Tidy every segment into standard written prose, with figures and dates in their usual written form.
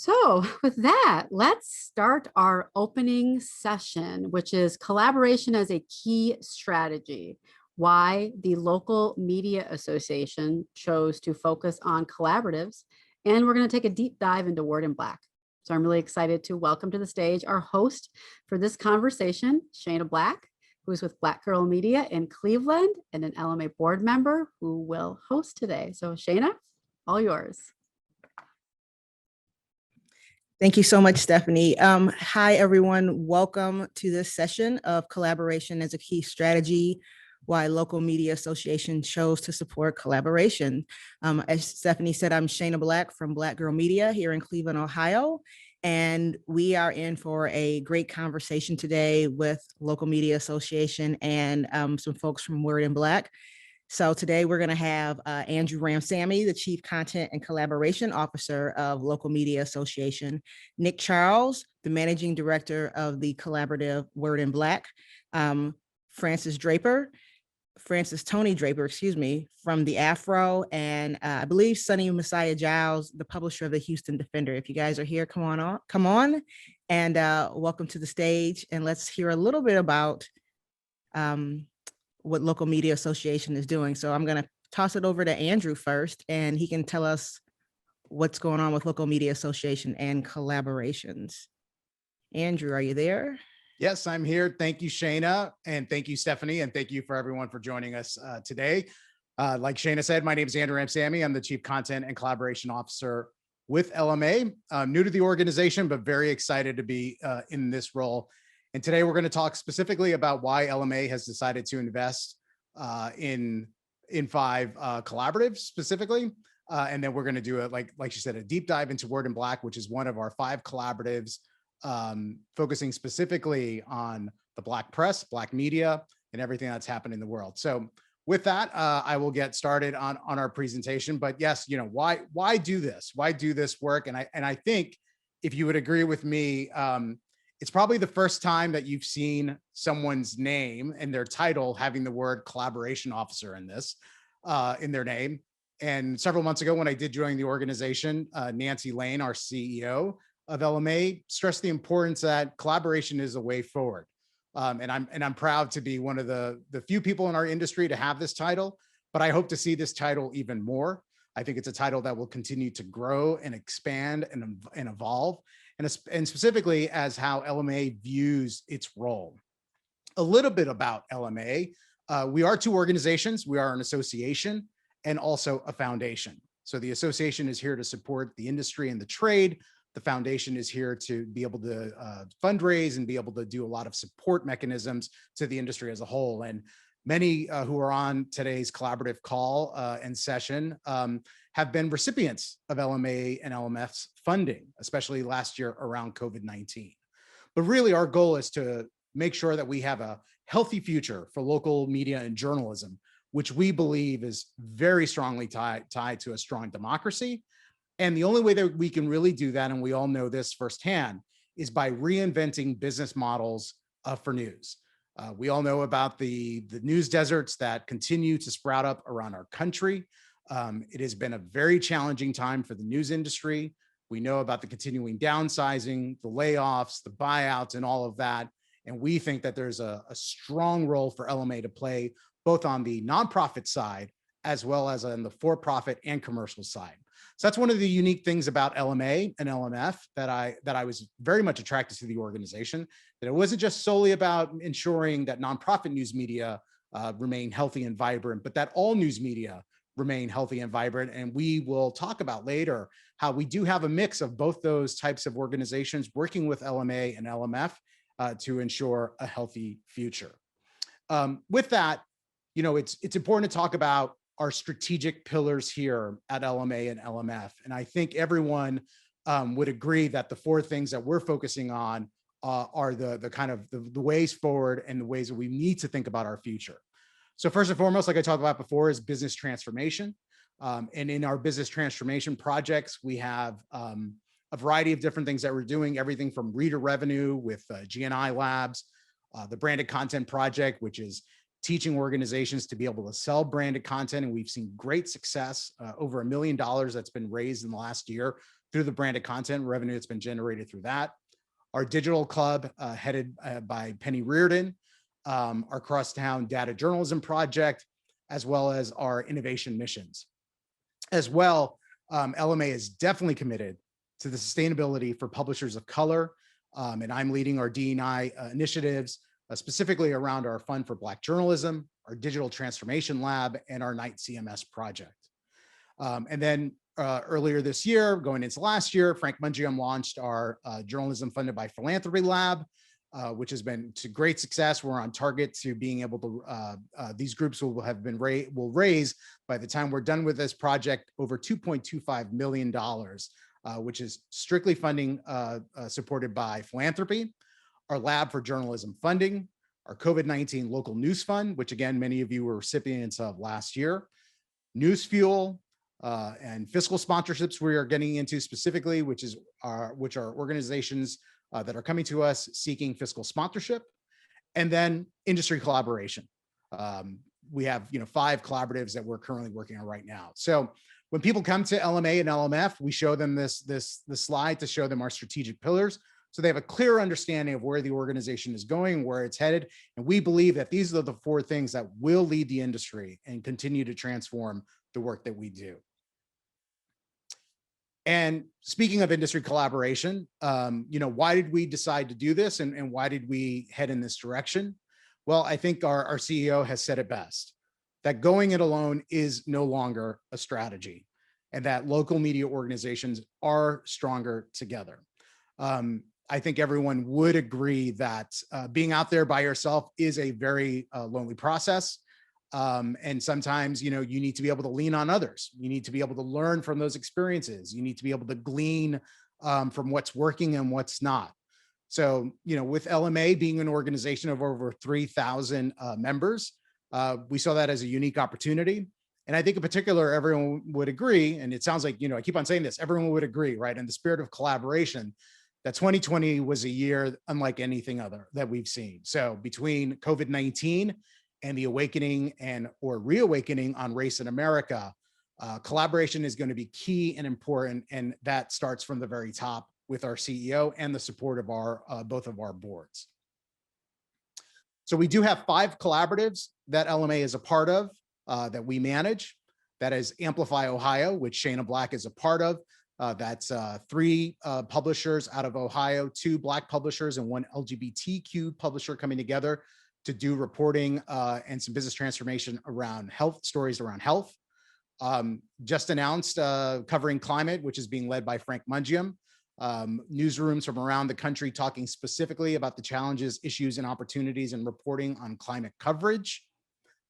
So with that, let's start our opening session, which is collaboration as a key strategy. Why the Local Media Association chose to focus on collaboratives. And we're going to take a deep dive into Word in Black. So I'm really excited to welcome to the stage our host for this conversation, Shana Black, who's with Black Girl Media in Cleveland and an LMA board member who will host today. So Shana, all yours. Thank you so much, Stephanie. Hi, everyone. Welcome to this session of collaboration as a key strategy, why Local Media Association chose to support collaboration. As Stephanie said, I'm Shana Black from Black Girl Media here in Cleveland, Ohio. And we are in for a great conversation today with Local Media Association and some folks from Word in Black. So today we're going to have Andrew Ramsammy, the Chief Content and Collaboration Officer of Local Media Association, Nick Charles, the Managing Director of the collaborative Word in Black, Francis Tony Draper, from the Afro, and I believe Sonny Messiah Giles, the publisher of the Houston Defender. If you guys are here, come on, and welcome to the stage. And let's hear a little bit about what Local Media Association is doing. So I'm going to toss it over to Andrew first, and he can tell us what's going on with Local Media Association and collaborations. Andrew, are you there? Yes, I'm here. Thank you, Shana, and thank you, Stephanie, and thank you for everyone for joining us today. Like Shana said, my name is Andrew Ramsammy. I'm the Chief Content and Collaboration Officer with LMA. I'm new to the organization, but very excited to be in this role. And today we're going to talk specifically about why LMA has decided to invest in 5 collaboratives specifically. And then we're going to do it, like she said, a deep dive into Word in Black, which is one of our 5 collaboratives focusing specifically on the Black press, Black media, and everything that's happened in the world. So with that, I will get started on our presentation. But yes, why do this? Why do this work? And I think if you would agree with me, it's probably the first time that you've seen someone's name and their title having the word collaboration officer in their name. And several months ago, when I did join the organization, Nancy Lane, our CEO of LMA, stressed the importance that collaboration is a way forward. And I'm proud to be one of the few people in our industry to have this title, but I hope to see this title even more. I think it's a title that will continue to grow and expand and evolve. And specifically as how LMA views its role. A little bit about LMA. We are 2 organizations. We are an association and also a foundation. So the association is here to support the industry and the trade. The foundation is here to be able to fundraise and be able to do a lot of support mechanisms to the industry as a whole. And many who are on today's collaborative call and session have been recipients of LMA and LMF's funding, especially last year around COVID-19. But really our goal is to make sure that we have a healthy future for local media and journalism, which we believe is very strongly tied to a strong democracy. And the only way that we can really do that, and we all know this firsthand, is by reinventing business models for news. We all know about the news deserts that continue to sprout up around our country. It has been a very challenging time for the news industry. We know about the continuing downsizing, the layoffs, the buyouts, and all of that. And we think that there's a strong role for LMA to play, both on the nonprofit side, as well as on the for-profit and commercial side. So that's one of the unique things about LMA and LMF that I was very much attracted to the organization, that it wasn't just solely about ensuring that nonprofit news media remain healthy and vibrant, but that all news media remain healthy and vibrant. And we will talk about later how we do have a mix of both those types of organizations working with LMA and LMF to ensure a healthy future. With that, it's important to talk about our strategic pillars here at LMA and LMF. And I think everyone would agree that the 4 things that we're focusing on are the kind of the ways forward and the ways that we need to think about our future. So first and foremost, like I talked about before, is business transformation. And in our business transformation projects, we have a variety of different things that we're doing, everything from reader revenue with GNI Labs, the branded content project, which is teaching organizations to be able to sell branded content. And we've seen great success, over $1 million that's been raised in the last year through the branded content revenue that's been generated through that. Our digital club headed by Penny Reardon, our crosstown data journalism project, as well as our innovation missions. As well, LMA is definitely committed to the sustainability for publishers of color, and I'm leading our D&I initiatives, specifically around our Fund for Black Journalism, our Digital Transformation Lab, and our Night CMS project. And then earlier this year, going into last year, Frank Mungium launched our Journalism Funded by Philanthropy Lab, which has been to great success. We're on target to being able to, these groups will raise, by the time we're done with this project, over $2.25 million, which is strictly funding supported by philanthropy, our Lab for Journalism Funding, our COVID-19 Local News Fund, which again, many of you were recipients of last year, News Fuel, and fiscal sponsorships we are getting into specifically, which are organizations that are coming to us seeking fiscal sponsorship, and then industry collaboration. We have 5 collaboratives that we're currently working on right now. So when people come to LMA and LMF, we show them this slide to show them our strategic pillars, so they have a clear understanding of where the organization is going, where it's headed, and we believe that these are the 4 things that will lead the industry and continue to transform the work that we do. And speaking of industry collaboration, why did we decide to do this, and why did we head in this direction? Well, I think our CEO has said it best, that going it alone is no longer a strategy, and that local media organizations are stronger together. I think everyone would agree that being out there by yourself is a very lonely process. And sometimes, you need to be able to lean on others. You need to be able to learn from those experiences. You need to be able to glean from what's working and what's not. So, with LMA being an organization of over 3,000 members, we saw that as a unique opportunity. And I think in particular, everyone would agree, and it sounds like, I keep on saying this, everyone would agree, right? In the spirit of collaboration, that 2020 was a year unlike anything other that we've seen. So between COVID-19 and the awakening or reawakening on race in America, collaboration is going to be key and important. And that starts from the very top with our CEO and the support of both of our boards. So we do have 5 collaboratives that LMA is a part of, that we manage. That is Amplify Ohio, which Shana Black is a part of. That's 3 publishers out of Ohio, 2 Black publishers and 1 LGBTQ publisher coming together to do reporting and some business transformation around health, stories around health. Just announced covering climate, which is being led by Frank Mungium. Newsrooms from around the country talking specifically about the challenges, issues, and opportunities in reporting on climate coverage.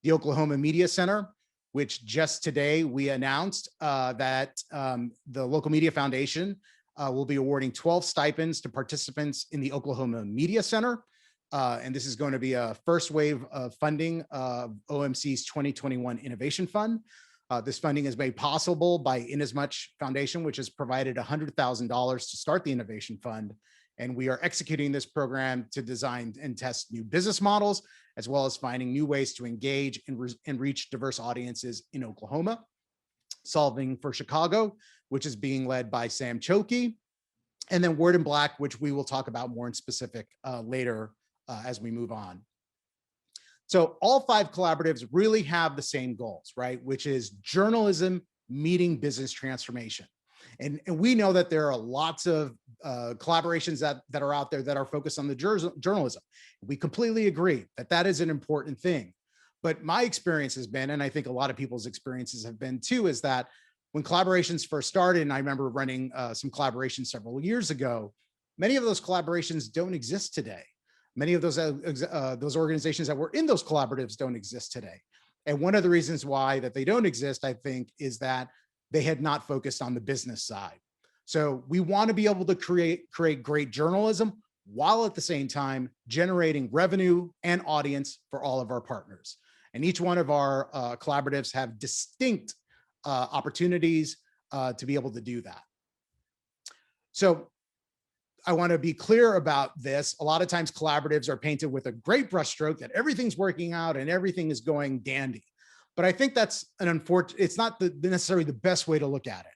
The Oklahoma Media Center, which just today we announced that the Local Media Foundation will be awarding 12 stipends to participants in the Oklahoma Media Center. And this is going to be a first wave of funding of OMC's 2021 Innovation Fund. This funding is made possible by Inasmuch Foundation, which has provided $100,000 to start the Innovation Fund. And we are executing this program to design and test new business models, as well as finding new ways to engage and reach diverse audiences in Oklahoma. Solving for Chicago, which is being led by Sam Choki. And then Word in Black, which we will talk about more in specific later as we move on. So all 5 collaboratives really have the same goals, right? Which is journalism meeting business transformation. And we know that there are lots of collaborations that are out there that are focused on the journalism. We completely agree that that is an important thing. But my experience has been, and I think a lot of people's experiences have been too, is that when collaborations first started, and I remember running some collaborations several years ago, many of those collaborations don't exist today. Many of those organizations that were in those collaboratives don't exist today. And one of the reasons why that they don't exist, I think, is that they had not focused on the business side. So we want to be able to create great journalism while at the same time generating revenue and audience for all of our partners. And each one of our collaboratives have distinct opportunities to be able to do that. So I want to be clear about this. A lot of times collaboratives are painted with a great brushstroke that everything's working out and everything is going dandy. But I think that's it's not necessarily the best way to look at it.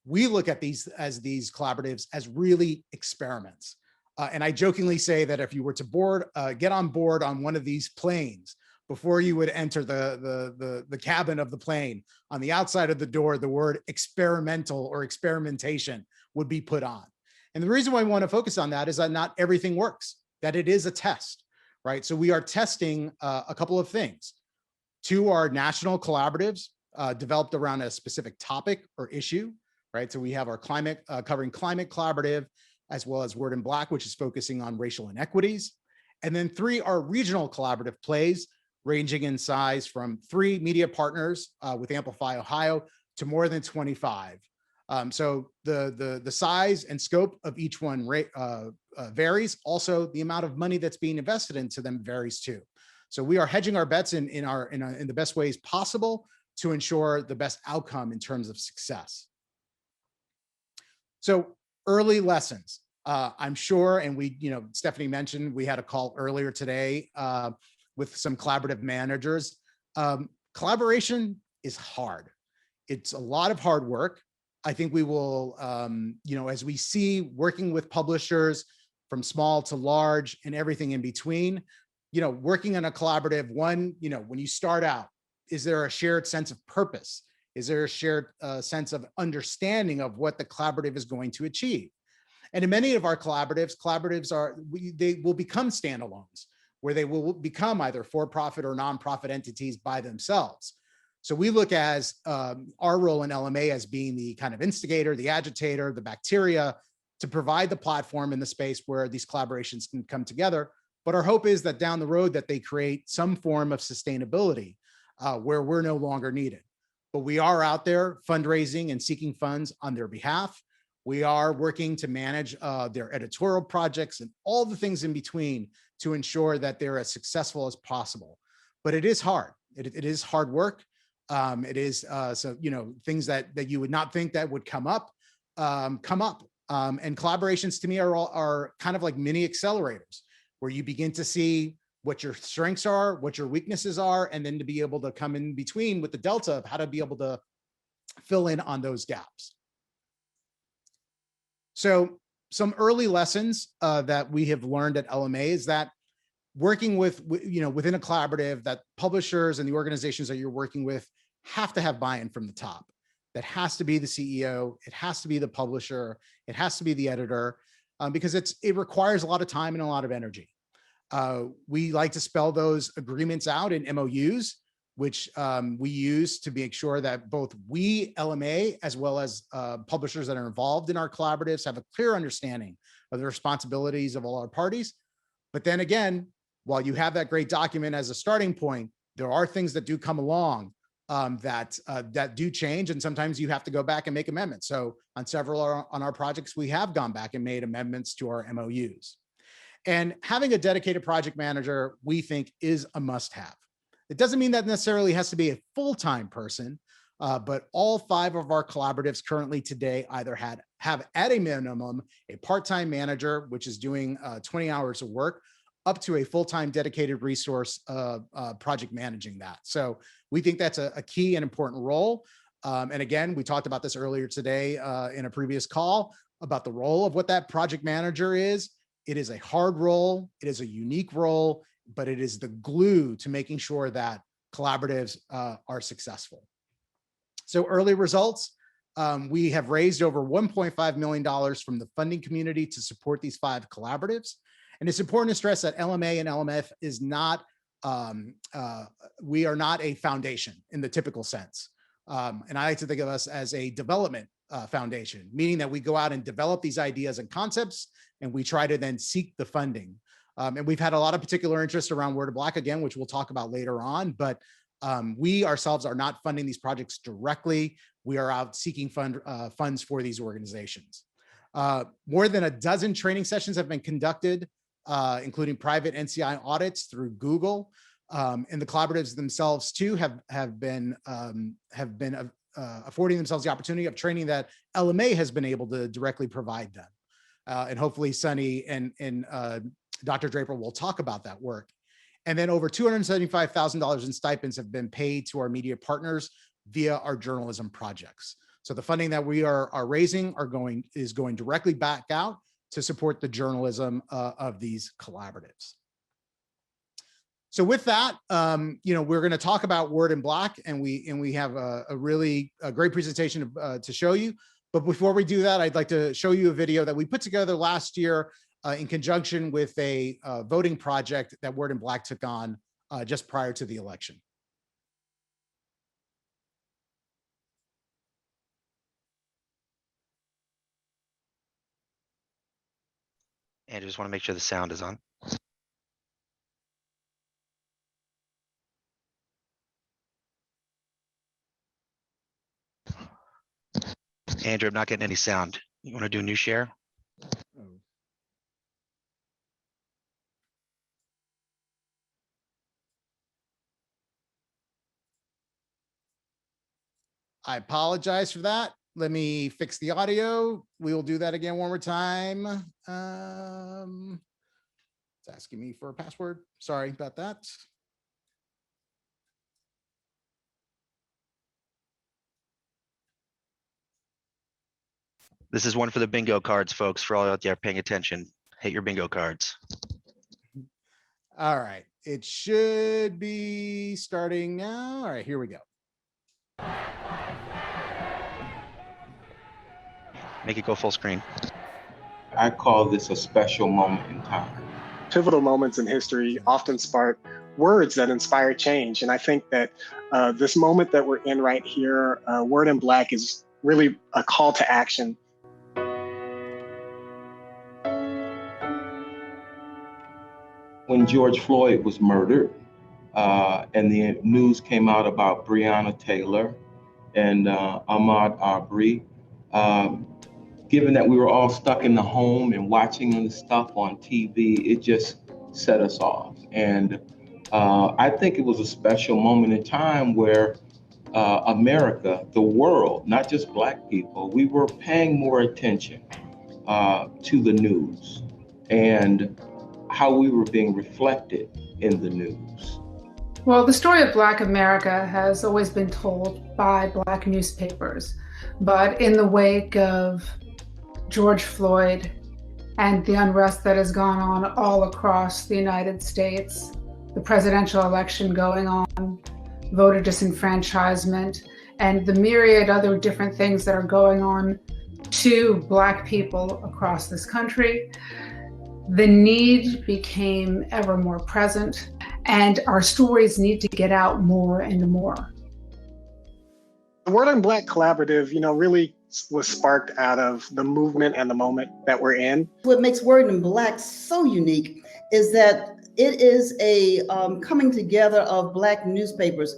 we look at these collaboratives as really experiments. And I jokingly say that if you were to get on board on one of these planes, before you would enter the cabin of the plane, on the outside of the door, the word experimental or experimentation would be put on. And the reason why I want to focus on that is that not everything works, that it is a test, right? So we are testing a couple of things. 2 are national collaboratives developed around a specific topic or issue, right? So we have our covering climate collaborative, as well as Word in Black, which is focusing on racial inequities. And then 3 are regional collaborative plays, ranging in size from 3 media partners with Amplify Ohio to more than 25. So the size and scope of each one varies. Also, the amount of money that's being invested into them varies too. So we are hedging our bets in the best ways possible to ensure the best outcome in terms of success. So early lessons. I'm sure, and Stephanie mentioned we had a call earlier today with some collaborative managers. Collaboration is hard. It's a lot of hard work. I think we will, as we see working with publishers from small to large and everything in between, working on a collaborative one, when you start out, is there a shared sense of purpose? Is there a shared sense of understanding of what the collaborative is going to achieve? And in many of our collaboratives they will become standalones, where they will become either for-profit or nonprofit entities by themselves. So we look as our role in LMA as being the kind of instigator, the agitator, the bacteria to provide the platform in the space where these collaborations can come together. But our hope is that down the road that they create some form of sustainability where we're no longer needed. But we are out there fundraising and seeking funds on their behalf. We are working to manage their editorial projects and all the things in between to ensure that they're as successful as possible. But it is hard. It is hard work. It is things that you would not think that would come up. And collaborations to me are kind of like mini accelerators, where you begin to see what your strengths are, what your weaknesses are, and then to be able to come in between with the delta of how to be able to fill in on those gaps. So some early lessons that we have learned at LMA is that working within a collaborative, that publishers and the organizations that you're working with have to have buy-in from the top. That has to be the CEO, it has to be the publisher, it has to be the editor, because it requires a lot of time and a lot of energy. We like to spell those agreements out in MOUs, which we use to make sure that both we, LMA, as well as publishers that are involved in our collaboratives have a clear understanding of the responsibilities of all our parties. But then again, while you have that great document as a starting point, there are things that do come along that do change, and sometimes you have to go back and make amendments. So on several on our projects, we have gone back and made amendments to our MOUs. And having a dedicated project manager, we think, is a must-have. It doesn't mean that necessarily has to be a full-time person, but all 5 of our collaboratives currently today either have at a minimum a part-time manager, which is doing 20 hours of work, up to a full-time dedicated resource project managing that. So we think that's a key and important role. And again, we talked about this earlier today in a previous call about the role of what that project manager is. It is a hard role, it is a unique role, but it is the glue to making sure that collaboratives are successful. So early results, we have raised over $1.5 million from the funding community to support these 5 collaboratives. And it's important to stress that LMA and LMF is not, we are not a foundation in the typical sense. And I like to think of us as a development foundation, meaning that we go out and develop these ideas and concepts, and we try to then seek the funding. And we've had a lot of particular interest around Word of Black again, which we'll talk about later on, but we ourselves are not funding these projects directly. We are out seeking funds for these organizations. More than a dozen training sessions have been conducted, including private NCI audits through Google. And the collaboratives themselves too have been affording themselves the opportunity of training that LMA has been able to directly provide them. And hopefully Sonny and Dr. Draper will talk about that work. And then over $275,000 in stipends have been paid to our media partners via our journalism projects. So the funding that we are raising is going directly back out to support the journalism of these collaboratives. So with that, we're going to talk about Word in Black, and we have a really great presentation to show you. But before we do that, I'd like to show you a video that we put together last year in conjunction with a voting project that Word in Black took on just prior to the election. And I just want to make sure the sound is on. Andrew, I'm not getting any sound. You want to do a new share? I apologize for that. Let me fix the audio. We will do that again one more time. It's asking me for a password. Sorry about that. This is one for the bingo cards, folks, for all out there paying attention. Hit your bingo cards. All right. It should be starting now. All right, here we go. Make it go full screen. I call this a special moment in time. Pivotal moments in history often spark words that inspire change. And I think that this moment that we're in right here, Word in Black, is really a call to action. When George Floyd was murdered, and the news came out about Breonna Taylor and Ahmaud Arbery, given that we were all stuck in the home and watching the stuff on TV, it just set us off. And I think it was a special moment in time where America, the world, not just Black people, we were paying more attention to the news and how we were being reflected in the news. Well, the story of Black America has always been told by Black newspapers, but in the wake of George Floyd and the unrest that has gone on all across the United States, the presidential election going on, voter disenfranchisement, and the myriad other different things that are going on to Black people across this country, the need became ever more present, and our stories need to get out more and more. The Word in Black collaborative, really was sparked out of the movement and the moment that we're in. What makes Word in Black so unique is that it is a coming together of Black newspapers,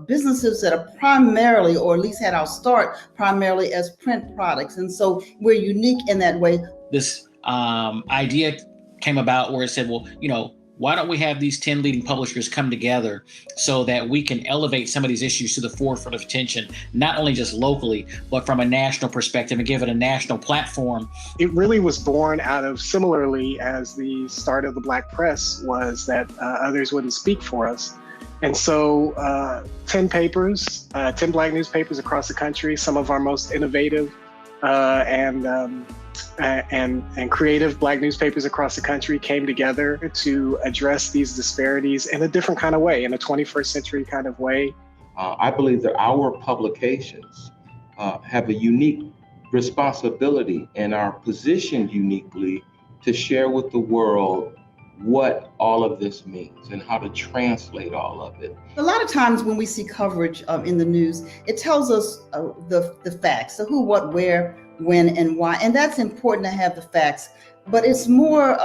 businesses that are primarily, or at least had our start primarily as print products. And so we're unique in that way. This idea came about where it said, well, why don't we have these 10 leading publishers come together so that we can elevate some of these issues to the forefront of attention, not only just locally, but from a national perspective, and give it a national platform. It really was born out of, similarly as the start of the Black press was, that others wouldn't speak for us. And so 10 papers, 10 Black newspapers across the country, some of our most innovative and creative Black newspapers across the country came together to address these disparities in a different kind of way, in a 21st century kind of way. I believe that our publications have a unique responsibility and are positioned uniquely to share with the world what all of this means and how to translate all of it. A lot of times when we see coverage in the news, it tells us the facts, the who, what, where, when, and why. And that's important to have the facts, but it's more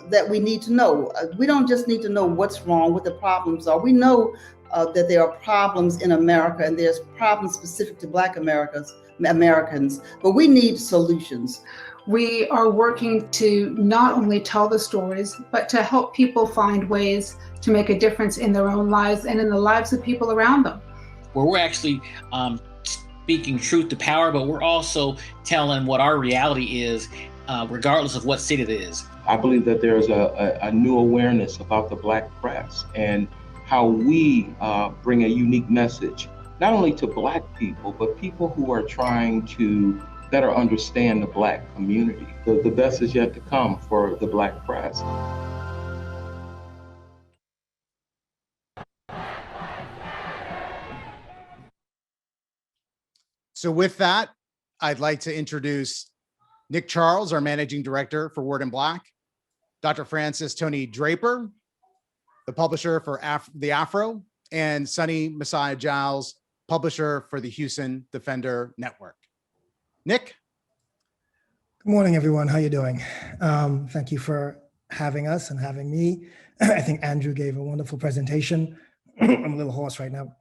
that we need to know. We don't just need to know what's wrong, what the problems are. We know that there are problems in America, and there's problems specific to Black Americans, but we need solutions. We are working to not only tell the stories, but to help people find ways to make a difference in their own lives and in the lives of people around them. Where we're actually speaking truth to power, but we're also telling what our reality is, regardless of what city it is. I believe that there's a new awareness about the Black press and how we bring a unique message not only to Black people, but people who are trying to better understand the Black community. The best is yet to come for the Black press. So with that, I'd like to introduce Nick Charles, our Managing Director for Word in Black, Dr. Francis Tony Draper, the publisher for The Afro, and Sonny Messiah Giles, publisher for the Houston Defender Network. Nick? Good morning, everyone. How you doing? Thank you for having us and having me. I think Andrew gave a wonderful presentation. I'm a little hoarse right now.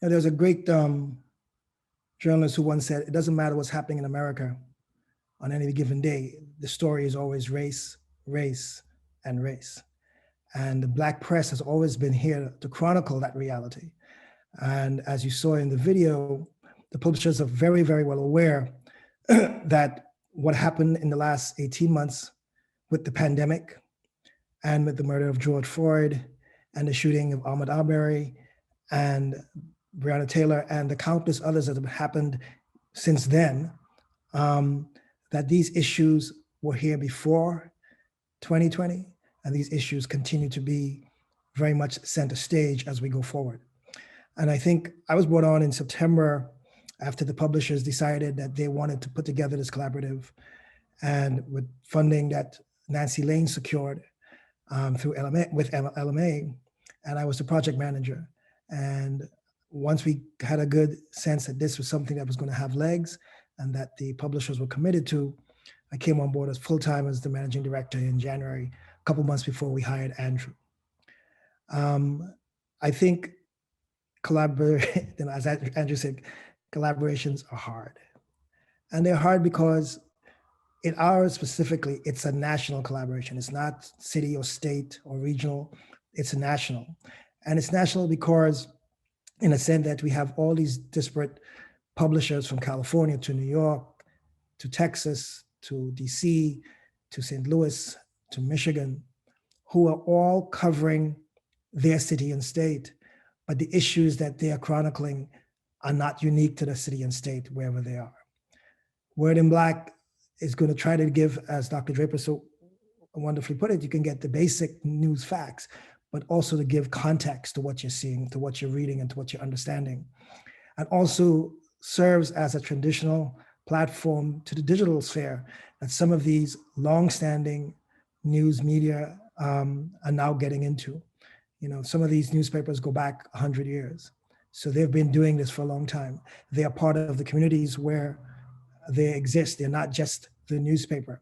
There's a great journalist who once said, it doesn't matter what's happening in America on any given day. The story is always race, race, and race. And the Black press has always been here to chronicle that reality. And as you saw in the video, the publishers are very, very well aware that what happened in the last 18 months with the pandemic and with the murder of George Floyd and the shooting of Ahmaud Arbery and Breonna Taylor and the countless others that have happened since then, that these issues were here before 2020, and these issues continue to be very much center stage as we go forward. And I think I was brought on in September after the publishers decided that they wanted to put together this collaborative, and with funding that Nancy Lane secured through LMA, with LMA, and I was the project manager. And once we had a good sense that this was something that was going to have legs and that the publishers were committed to, I came on board as full-time as the managing director in January, a couple months before we hired Andrew. I think as Andrew said, collaborations are hard. And they're hard because in ours specifically, it's a national collaboration. It's not city or state or regional, it's a national. And it's national because in a sense that we have all these disparate publishers from California to New York, to Texas, to DC, to St. Louis, to Michigan, who are all covering their city and state, but the issues that they are chronicling are not unique to the city and state, wherever they are. Word in Black is going to try to give, as Dr. Draper so wonderfully put it, you can get the basic news facts, but also to give context to what you're seeing, to what you're reading, and to what you're understanding. And also serves as a traditional platform to the digital sphere that some of these longstanding news media are now getting into. Some of these newspapers go back 100 years. So they've been doing this for a long time. They are part of the communities where they exist. They're not just the newspaper.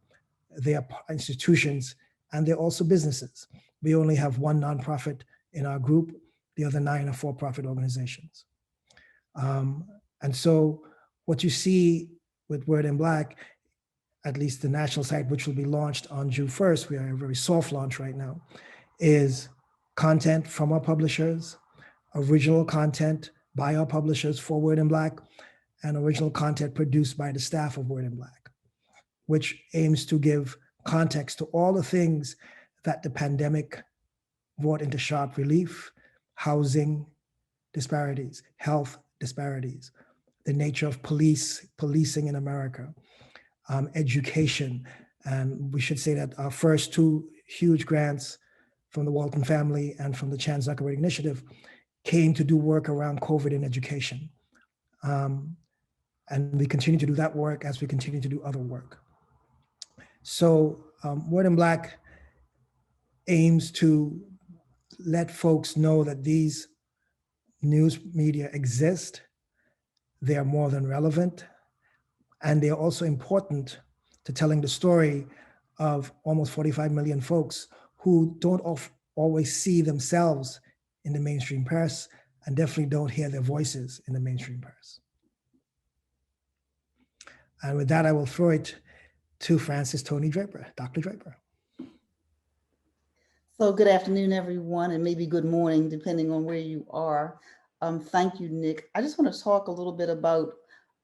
They are institutions, and they're also businesses. We only have one nonprofit in our group. The other 9 are for-profit organizations. And so what you see with Word in Black, at least the national site, which will be launched on June 1st, we are a very soft launch right now, is content from our publishers, original content by our publishers for Word in Black, and original content produced by the staff of Word in Black, which aims to give context to all the things that the pandemic brought into sharp relief: housing disparities, health disparities, the nature of policing in America, education. And we should say that our first 2 huge grants from the Walton family and from the Chan Zuckerberg Initiative came to do work around COVID in education. And we continue to do that work as we continue to do other work. So Word in Black aims to let folks know that these news media exist. They are more than relevant, and they are also important to telling the story of almost 45 million folks who don't always see themselves in the mainstream press, and definitely don't hear their voices in the mainstream press. And with that, I will throw it to Francis Tony Draper, Dr. Draper. So good afternoon, everyone, and maybe good morning, depending on where you are. Thank you, Nick. I just want to talk a little bit about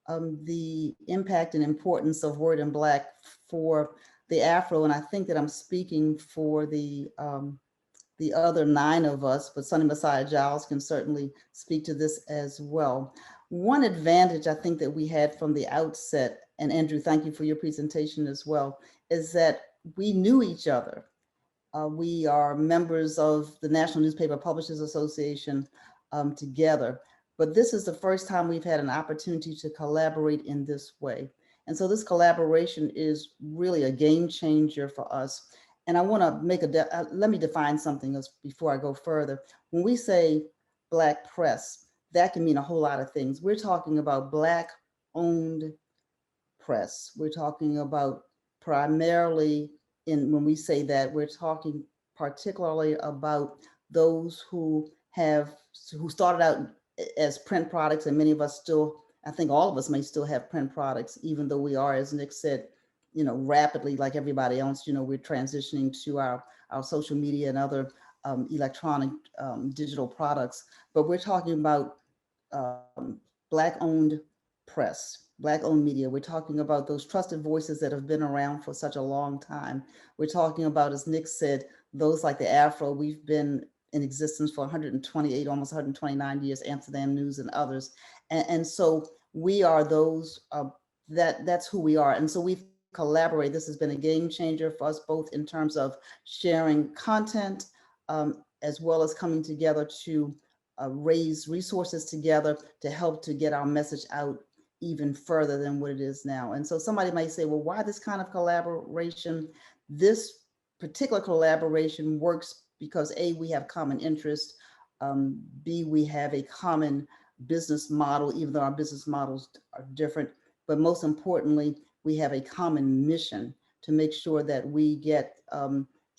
the impact and importance of Word in Black for the Afro, and I think that I'm speaking for the the other 9 of us, but Sonny Messiah Giles can certainly speak to this as well. One advantage I think that we had from the outset, and Andrew, thank you for your presentation as well, is that we knew each other. We are members of the National Newspaper Publishers Association together, but this is the first time we've had an opportunity to collaborate in this way. And so this collaboration is really a game changer for us. And I want to make let me define something else before I go further. When we say Black press, that can mean a whole lot of things. We're talking about Black owned press. We're talking about primarily, when we say that, we're talking particularly about those who started out as print products, and many of us still, I think all of us may still have print products, even though we are, as Nick said, rapidly, like everybody else, we're transitioning to our social media and other electronic digital products. But we're talking about Black-owned press, Black-owned media. We're talking about those trusted voices that have been around for such a long time. We're talking about, as Nick said, those like the Afro. We've been in existence for 128, almost 129 years, Amsterdam News and others. And so we are those, that's who we are. And so we collaborate. This has been a game changer for us, both in terms of sharing content, as well as coming together to raise resources together to help to get our message out even further than what it is now. And so somebody might say, well, why this kind of collaboration? This particular collaboration works because A, we have common interest, B, we have a common business model, even though our business models are different, but most importantly, we have a common mission to make sure that we get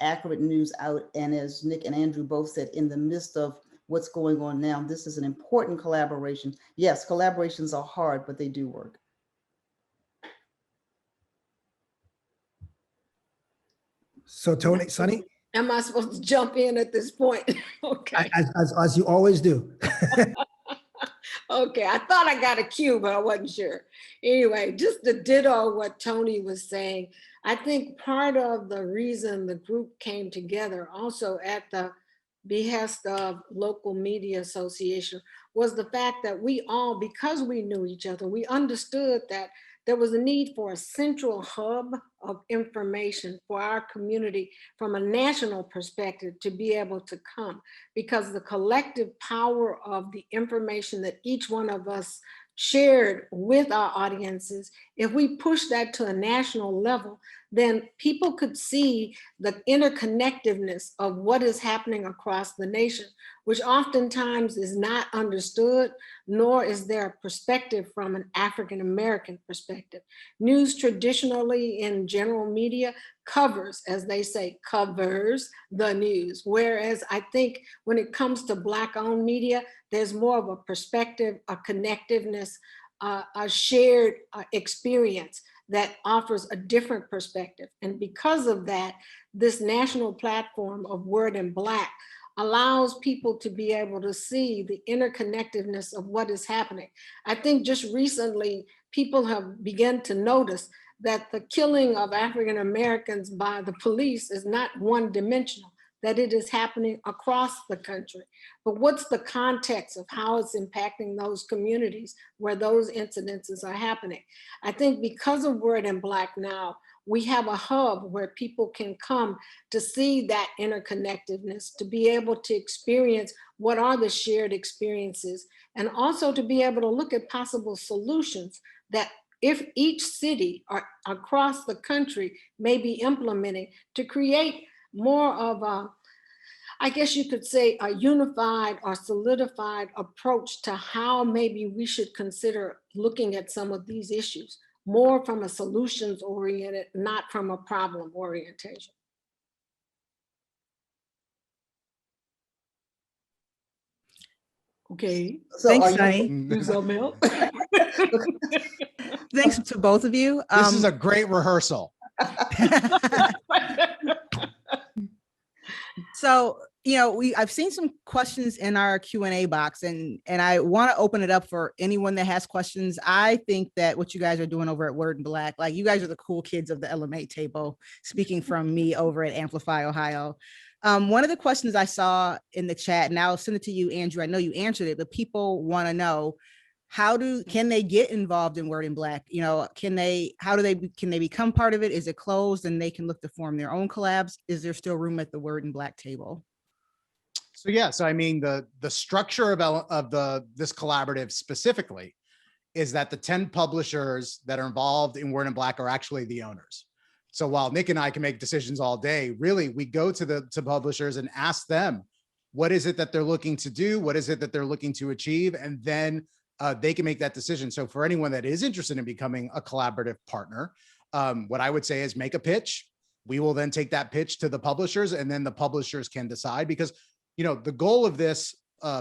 accurate news out. And as Nick and Andrew both said, in the midst of what's going on now, this is an important collaboration. Yes, collaborations are hard, but they do work. So Tony, Sonny? Am I supposed to jump in at this point? Okay. As you always do. Okay, I thought I got a cue, but I wasn't sure. Anyway, just to ditto what Tony was saying, I think part of the reason the group came together also at the behest of local media association was the fact that we all, because we knew each other, we understood that there was a need for a central hub of information for our community from a national perspective to be able to come, because the collective power of the information that each one of us shared with our audiences, if we push that to a national level, then people could see the interconnectedness of what is happening across the nation, which oftentimes is not understood, nor is there a perspective from an African-American perspective. News traditionally in general media covers, as they say, covers the news. Whereas I think when it comes to Black-owned media, there's more of a perspective, a connectiveness, a shared experience that offers a different perspective. And because of that, this national platform of Word in Black allows people to be able to see the interconnectedness of what is happening. I think just recently, people have begun to notice that the killing of African Americans by the police is not one-dimensional, that it is happening across the country. But what's the context of how it's impacting those communities where those incidences are happening? I think because of Word in Black now, we have a hub where people can come to see that interconnectedness, to be able to experience what are the shared experiences, and also to be able to look at possible solutions that if each city or across the country may be implementing to create more of a, I guess you could say, a unified or solidified approach to how maybe we should consider looking at some of these issues, more from a solutions oriented, not from a problem orientation. Okay. So thanks, Sonny. Do something else? Thanks to both of you. This is a great rehearsal. So, I've seen some questions in our Q&A box, and I want to open it up for anyone that has questions. I think that what you guys are doing over at Word in Black, like, you guys are the cool kids of the LMA table, speaking from me over at Amplify Ohio. One of the questions I saw in the chat, and I'll send it to you, Andrew. I know you answered it, but people want to know, can they get involved in Word in Black? You know, can they become part of it? Is it closed and they can look to form their own collabs? Is there still room at the Word in Black table? So yeah, so I mean, the structure of this collaborative specifically is that the 10 publishers that are involved in Word in Black are actually the owners. So while Nick and I can make decisions all day, really we go to publishers and ask them, what is it that they're looking to do? What is it that they're looking to achieve? And then they can make that decision. So for anyone that is interested in becoming a collaborative partner, what I would say is make a pitch. We will then take that pitch to the publishers, and then the publishers can decide, because you know, the goal of this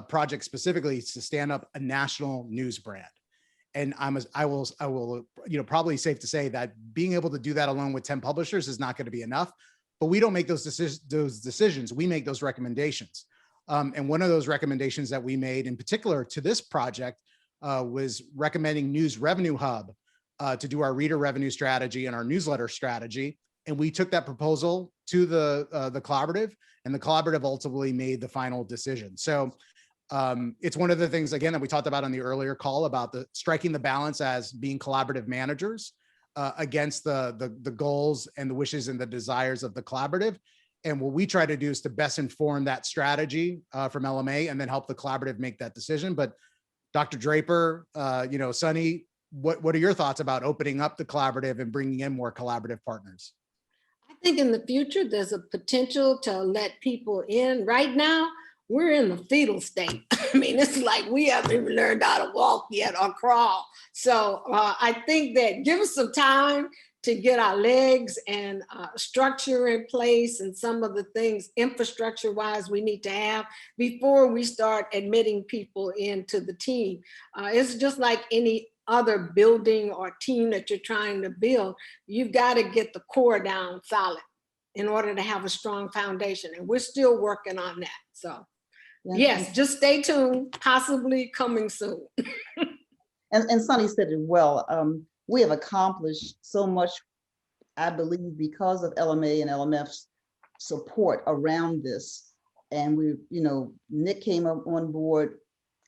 project specifically is to stand up a national news brand. And I will, you know, probably safe to say that being able to do that alone with 10 publishers is not going to be enough, but we don't make those decisions. We make those recommendations. And one of those recommendations that we made in particular to this project was recommending News Revenue Hub to do our reader revenue strategy and our newsletter strategy. And we took that proposal to the collaborative, and the collaborative ultimately made the final decision. So it's one of the things, again, that we talked about on the earlier call about striking the balance as being collaborative managers against the goals and the wishes and the desires of the collaborative. And what we try to do is to best inform that strategy from LMA and then help the collaborative make that decision. But Dr. Draper, you know, Sonny, what are your thoughts about opening up the collaborative and bringing in more collaborative partners? I think in the future, there's a potential to let people in. Right now, we're in the fetal state. I mean, it's like we haven't even learned how to walk yet or crawl. So I think that give us some time to get our legs and structure in place, and some of the things infrastructure wise we need to have before we start admitting people into the team. It's just like any other building or team that you're trying to build. You've got to get the core down solid in order to have a strong foundation. And we're still working on that. So yes, just stay tuned, possibly coming soon. And Sonny said it well. We have accomplished so much, I believe, because of LMA and LMF's support around this. And we, you know, Nick came up on board,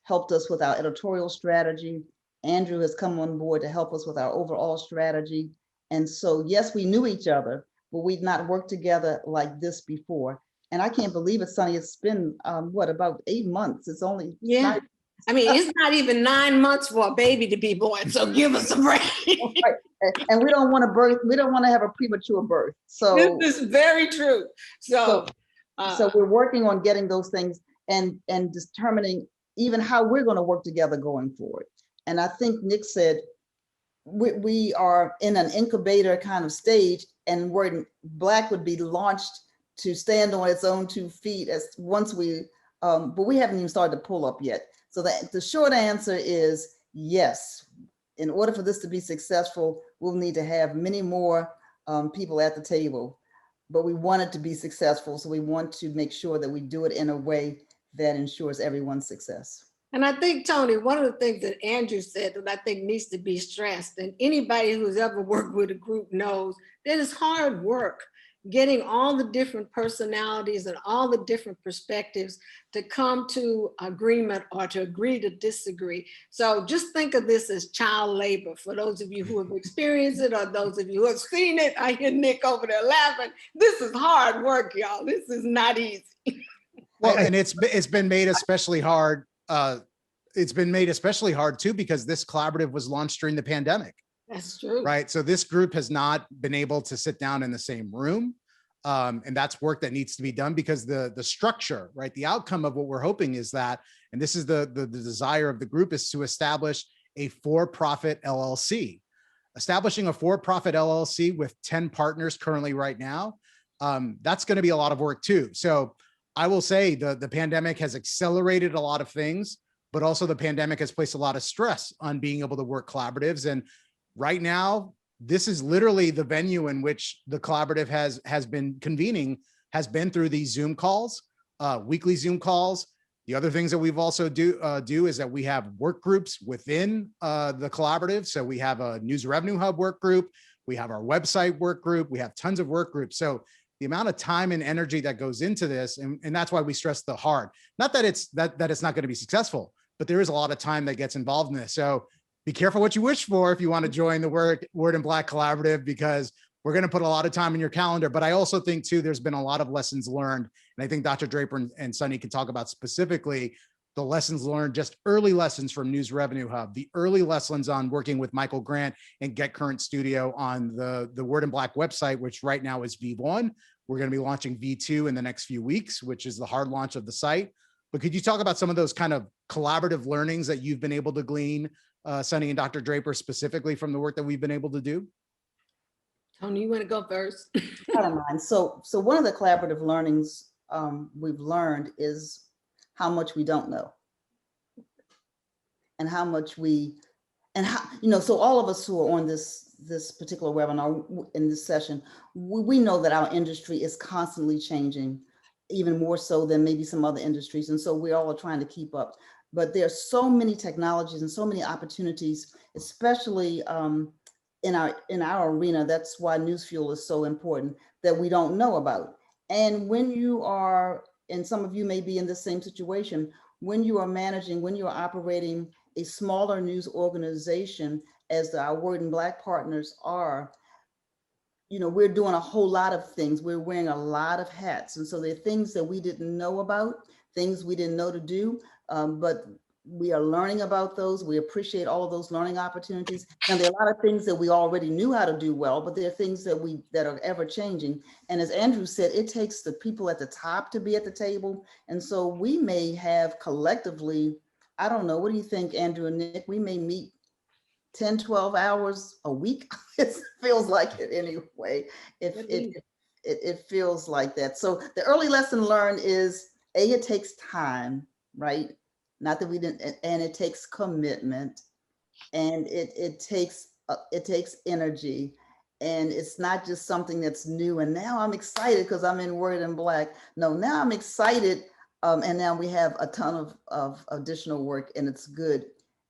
helped us with our editorial strategy. Andrew has come on board to help us with our overall strategy. And so, yes, we knew each other, but we'd not worked together like this before. And I can't believe it, Sonny. It's been, what, about 8 months? It's only, yeah. I mean, it's not even 9 months for a baby to be born, so give us a break. Right. And we don't want to birth, we don't want to have a premature birth. So this is very true. So we're working on getting those things and determining even how we're going to work together going forward. And I think Nick said we are in an incubator kind of stage, and Word in Black would be launched to stand on its own 2 feet as once we, but we haven't even started to pull up yet. So the short answer is yes. In order for this to be successful, we'll need to have many more people at the table, but we want it to be successful. So we want to make sure that we do it in a way that ensures everyone's success. And I think, Tony, one of the things that Andrew said that I think needs to be stressed, and anybody who's ever worked with a group knows that it's hard work getting all the different personalities and all the different perspectives to come to agreement or to agree to disagree. So just think of this as child labor for those of you who have experienced it or those of you who have seen it. I hear Nick over there laughing. This is hard work, y'all. This is not easy. Well, and it's been made especially hard. It's been made especially hard too, because this collaborative was launched during the pandemic. That's true. Right. So this group has not been able to sit down in the same room. And that's work that needs to be done, because the structure, right, the outcome of what we're hoping is that, and this is the desire of the group, is to establish a for-profit LLC. Establishing a for-profit LLC with 10 partners currently right now, that's going to be a lot of work too. So I will say the pandemic has accelerated a lot of things, but also the pandemic has placed a lot of stress on being able to work collaboratives. And right now, this is literally the venue in which the collaborative has been convening, has been through these Zoom calls, weekly Zoom calls. The other things that we've also do is that we have work groups within the collaborative. So we have a News Revenue Hub work group, we have our website work group, we have tons of work groups. So the amount of time and energy that goes into this, and that's why we stress the hard. Not that it's that it's not going to be successful, but there is a lot of time that gets involved in this. So be careful what you wish for if you want to join the Word in Black Collaborative, because we're going to put a lot of time in your calendar. But I also think too, there's been a lot of lessons learned. And I think Dr. Draper and Sonny can talk about specifically the lessons learned, just early lessons from News Revenue Hub, the early lessons on working with Michael Grant and Get Current Studio on the Word in Black website, which right now is V1. We're going to be launching V2 in the next few weeks, which is the hard launch of the site. But could you talk about some of those kind of collaborative learnings that you've been able to glean, Sonny and Dr. Draper, specifically from the work that we've been able to do? Tony, you want to go first? I don't mind. So one of the collaborative learnings we've learned is how much we don't know, and how much so all of us who are on this particular webinar in this session, we know that our industry is constantly changing, even more so than maybe some other industries. And so we all are trying to keep up. But there are so many technologies and so many opportunities, especially in our arena. That's why Newsfuel is so important, that we don't know about. And when you are, and some of you may be in the same situation, when you are managing, when you are operating a smaller news organization, as our Word in Black partners are, we're doing a whole lot of things. We're wearing a lot of hats. And so there are things that we didn't know about, things we didn't know to do, but we are learning about those. We appreciate all of those learning opportunities. And there are a lot of things that we already knew how to do well, but there are things that are ever changing. And as Andrew said, it takes the people at the top to be at the table. And so we may have collectively, I don't know, what do you think, Andrew and Nick? We may meet 10, 12 hours a week. It feels like it anyway. It feels like that. So the early lesson learned is, it takes time, right? Not that we didn't, and it takes commitment, and it takes energy, and it's not just something that's new. And now I'm excited because I'm in Word in Black. No, now I'm excited, and now we have a ton of additional work, and it's good.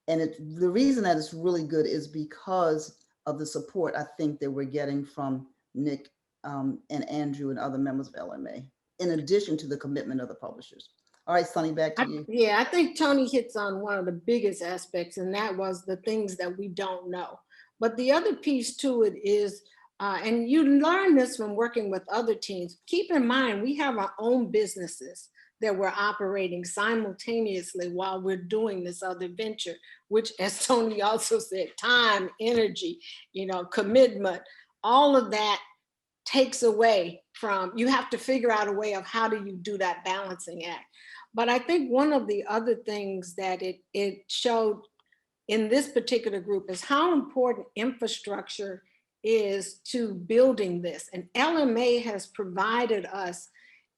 And the reason that it's really good is because of the support I think that we're getting from Nick and Andrew and other members of LMA, in addition to the commitment of the publishers. All right, Sonny, back to you. Yeah, I think Tony hits on one of the biggest aspects, and that was the things that we don't know. But the other piece to it is, and you learn this from working with other teams, keep in mind, we have our own businesses that we're operating simultaneously while we're doing this other venture, which, as Tony also said, time, energy, commitment, all of that takes away from, you have to figure out a way of how do you do that balancing act. But I think one of the other things that it showed in this particular group is how important infrastructure is to building this. And LMA has provided us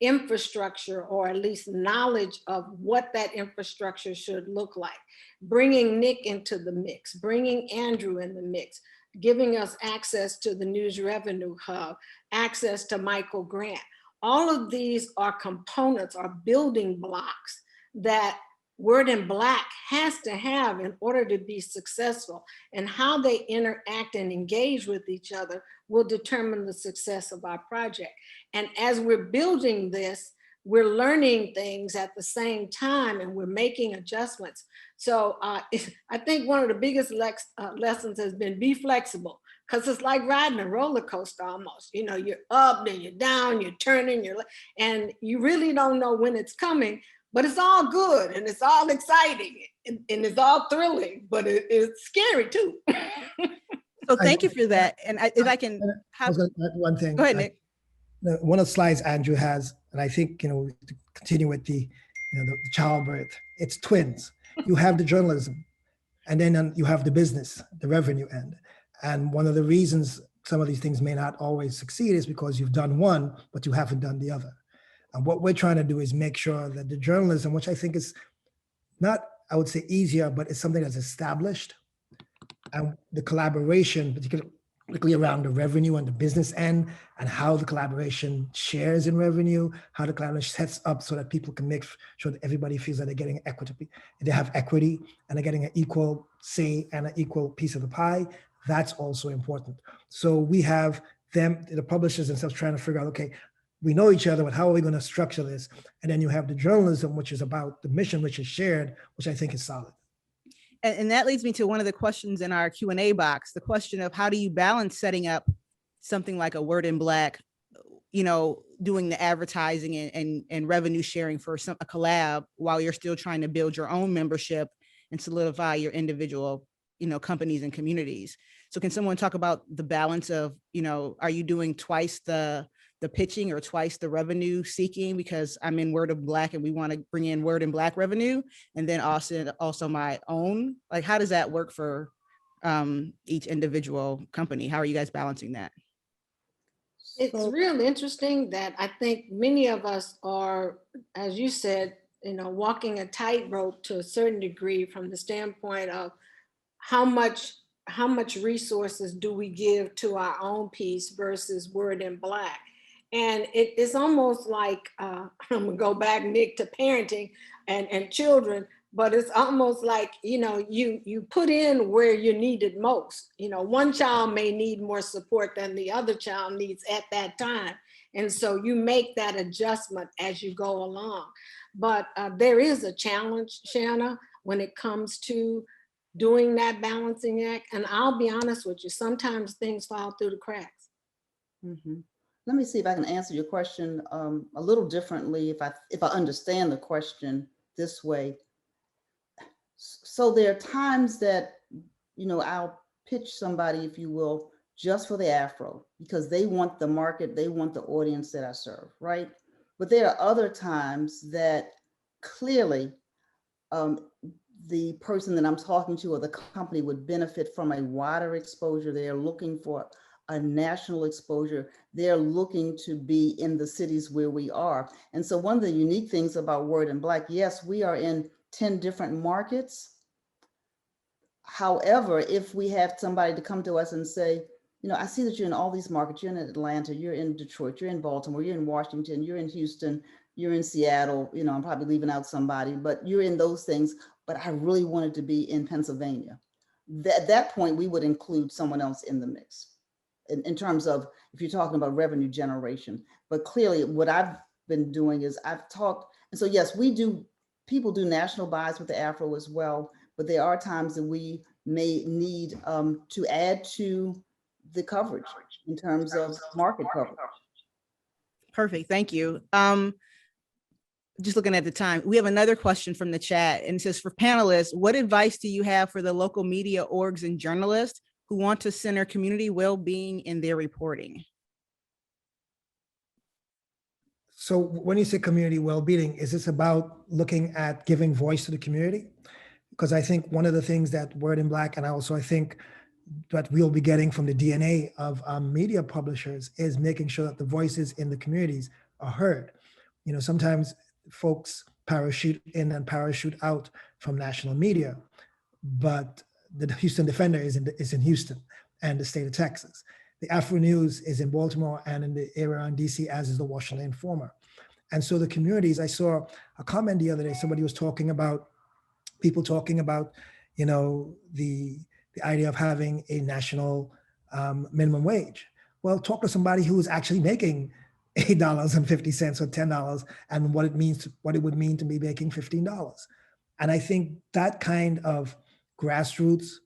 infrastructure, or at least knowledge of what that infrastructure should look like. Bringing Nick into the mix, bringing Andrew in the mix, giving us access to the News Revenue Hub, access to Michael Grant. All of these are components, are building blocks that Word in Black has to have in order to be successful. And how they interact and engage with each other will determine the success of our project. And as we're building this, we're learning things at the same time, and we're making adjustments. So I think one of the biggest lessons has been be flexible, because it's like riding a roller coaster almost. You're up, then you're down, you're turning, and you really don't know when it's coming, but it's all good and it's all exciting and it's all thrilling, but it's scary too. So thank you for that. And if I can have one thing. Go ahead, Nick. One of the slides Andrew has, and I think, to continue with the childbirth, it's twins. You have the journalism, and then you have the business, the revenue end. And one of the reasons some of these things may not always succeed is because you've done one, but you haven't done the other. And what we're trying to do is make sure that the journalism, which I think is not, I would say, easier, but it's something that's established, and the collaboration, particularly around the revenue and the business end, and how the collaboration shares in revenue, how the collaboration sets up so that people can make sure that everybody feels that they're getting equity, they have equity, and they're getting an equal say and an equal piece of the pie. That's also important. So we have them, the publishers themselves, trying to figure out, okay, we know each other, but how are we going to structure this? And then you have the journalism, which is about the mission, which is shared, which I think is solid. And that leads me to one of the questions in our Q&A box, the question of how do you balance setting up something like a Word in Black, doing the advertising and revenue sharing for a collab while you're still trying to build your own membership and solidify your individual, companies and communities. So can someone talk about the balance of, are you doing twice the pitching or twice the revenue seeking because I'm in Word in Black and we want to bring in Word in Black revenue, and then also my own? Like, how does that work for each individual company? How are you guys balancing that? It's real interesting that I think many of us are, as you said, walking a tightrope to a certain degree from the standpoint of how much resources do we give to our own piece versus Word in Black. And it's almost like, I'm gonna go back, Nick, to parenting and children, but it's almost like, you put in where you need it most. One child may need more support than the other child needs at that time. And so you make that adjustment as you go along. But there is a challenge, Shana, when it comes to doing that balancing act. And I'll be honest with you, sometimes things fall through the cracks. Mm-hmm. Let me see if I can answer your question a little differently, if I understand the question this way. So there are times that, I'll pitch somebody, if you will, just for the Afro, because they want the market, they want the audience that I serve, right? But there are other times that clearly the person that I'm talking to or the company would benefit from a wider exposure. They're looking for a national exposure. They're looking to be in the cities where we are. And so one of the unique things about Word in Black, yes, we are in 10 different markets. However, if we have somebody to come to us and say, I see that you're in all these markets, you're in Atlanta, you're in Detroit, you're in Baltimore, you're in Washington, you're in Houston, you're in Seattle, I'm probably leaving out somebody, but you're in those things, but I really wanted to be in Pennsylvania. At that point, we would include someone else in the mix. In terms of if you're talking about revenue generation. But clearly what I've been doing is I've talked, and so yes, people do national buys with the Afro as well, but there are times that we may need to add to the coverage in terms of market coverage. Perfect, thank you. Just looking at the time, we have another question from the chat, and it says, for panelists, what advice do you have for the local media orgs and journalists who want to center community well-being in their reporting? So when you say community well-being, is this about looking at giving voice to the community? Because I think one of the things that Word in Black, and I think that we'll be getting from the DNA of media publishers, is making sure that the voices in the communities are heard. Sometimes folks parachute in and parachute out from national media, but the Houston Defender is in Houston and the state of Texas. The Afro News is in Baltimore and in the area around DC, as is the Washington Informer. And so the communities, I saw a comment the other day, somebody was talking about, people talking about, the idea of having a national minimum wage. Well, talk to somebody who is actually making $8.50 or $10 and what it would mean to be making $15. And I think that kind of grassroots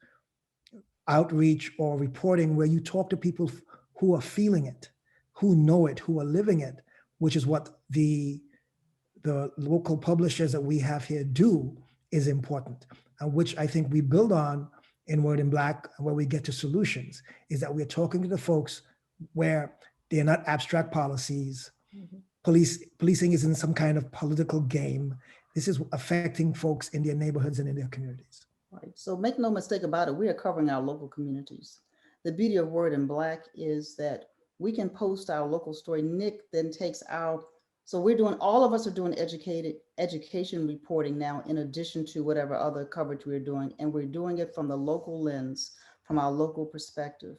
outreach or reporting where you talk to people who are feeling it, who know it, who are living it, which is what the local publishers that we have here do, is important, and which I think we build on in Word in Black, where we get to solutions, is that we're talking to the folks where they're not abstract policies. Mm-hmm. Policing isn't some kind of political game. This is affecting folks in their neighborhoods and in their communities. Right. So make no mistake about it, we are covering our local communities. The beauty of Word in Black is that we can post our local story. Nick then takes so all of us are doing education reporting now, in addition to whatever other coverage we're doing, and we're doing it from the local lens, from our local perspective.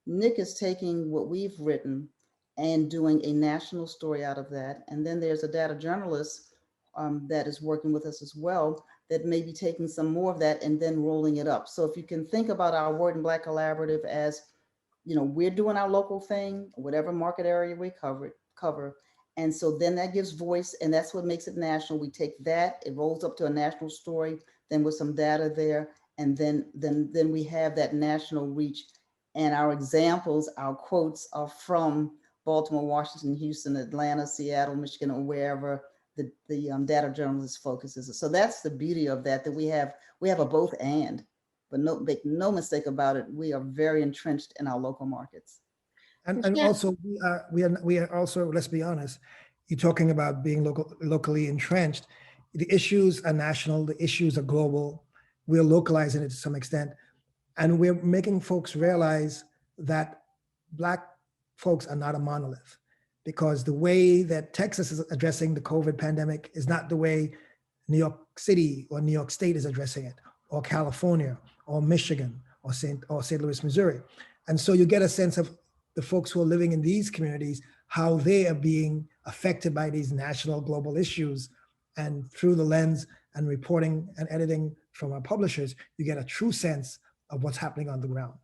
Nick is taking what we've written and doing a national story out of that. And then there's a data journalist that is working with us as well, that may be taking some more of that and then rolling it up. So if you can think about our Word in Black collaborative as, we're doing our local thing, whatever market area we cover, And so then that gives voice, and that's what makes it national. We take that, it rolls up to a national story, then with some data there, and then we have that national reach. And our examples, our quotes are from Baltimore, Washington, Houston, Atlanta, Seattle, Michigan, or wherever the data journalist focuses. So that's the beauty of that we have a both and, but make no mistake about it, we are very entrenched in our local markets. And also we are also, let's be honest, you're talking about being locally entrenched. The issues are national, the issues are global. We're localizing it to some extent. And we're making folks realize that Black folks are not a monolith, because the way that Texas is addressing the COVID pandemic is not the way New York City or New York State is addressing it, or California, or Michigan, or St. Louis, Missouri. And so you get a sense of the folks who are living in these communities, how they are being affected by these national global issues. And through the lens and reporting and editing from our publishers, you get a true sense of what's happening on the ground.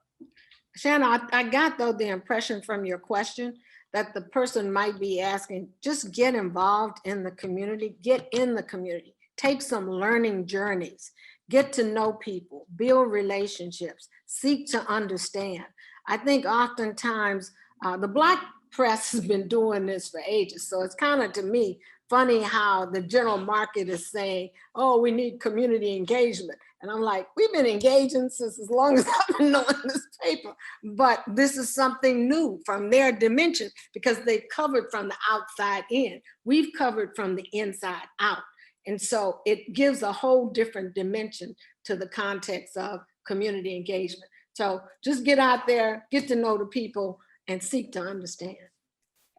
Shana, I got though the impression from your question that the person might be asking, just get involved in the community, get in the community, take some learning journeys, get to know people, build relationships, seek to understand. I think oftentimes the Black press has been doing this for ages. So it's kind of, to me, funny how the general market is saying, oh, we need community engagement. And I'm like, we've been engaging since as long as I've been knowing this paper. But this is something new from their dimension, because they've covered from the outside in. We've covered from the inside out. And so it gives a whole different dimension to the context of community engagement. So just get out there, get to know the people, and seek to understand.